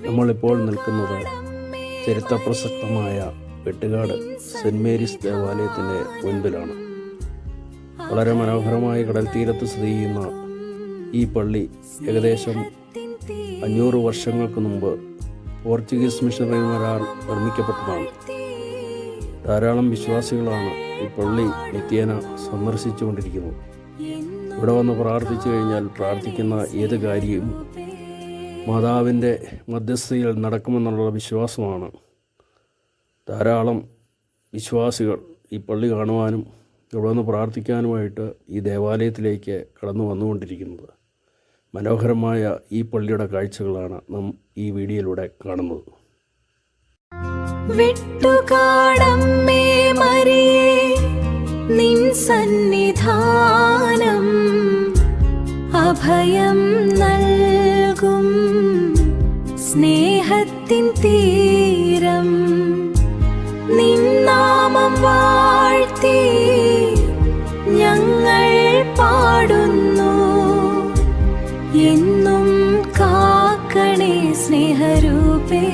നമ്മളിപ്പോൾ നിൽക്കുന്നത് ചരിത്രപ്രസക്തമായ Vettukad cent Mary's ദേവാലയത്തിൻ്റെ മുൻപിലാണ്. വളരെ മനോഹരമായ കടൽ തീരത്ത് സ്ഥിതി ചെയ്യുന്ന ഈ പള്ളി ഏകദേശം 500 വർഷങ്ങൾക്ക് മുമ്പ് പോർച്ചുഗീസ് മിഷണറിമാരാൽ നിർമ്മിക്കപ്പെട്ടതാണ്. ധാരാളം വിശ്വാസികളാണ് ഈ പള്ളി നിത്യേന സന്ദർശിച്ചുകൊണ്ടിരിക്കുന്നത്. ഇവിടെ വന്ന് പ്രാർത്ഥിച്ചു കഴിഞ്ഞാൽ പ്രാർത്ഥിക്കുന്ന ഏത് കാര്യവും മാതാവിൻ്റെ മധ്യസ്ഥയിൽ നടക്കുമെന്നുള്ള വിശ്വാസമാണ് ധാരാളം വിശ്വാസികൾ ഈ പള്ളി കാണുവാനും ഇവിടെ വന്ന് പ്രാർത്ഥിക്കാനുമായിട്ട് ഈ ദേവാലയത്തിലേക്ക് കടന്നു വന്നുകൊണ്ടിരിക്കുന്നത്. മനോഹരമായ ഈ പള്ളിയുടെ കാഴ്ചകളാണ് നാം ഈ വീഡിയോയിലൂടെ കാണുന്നത്. വെട്ടുകാടമ്മേ മരിയേ, നിൻ സന്നിധാനം അഭയം നൽകും സ്നേഹത്തിൻ തീരം. നിൻ നാമം വാഴ്ത്തി ഞങ്ങൾ പാടുന്നു. എന്നും കാക്കണേ സ്നേഹരൂപേ.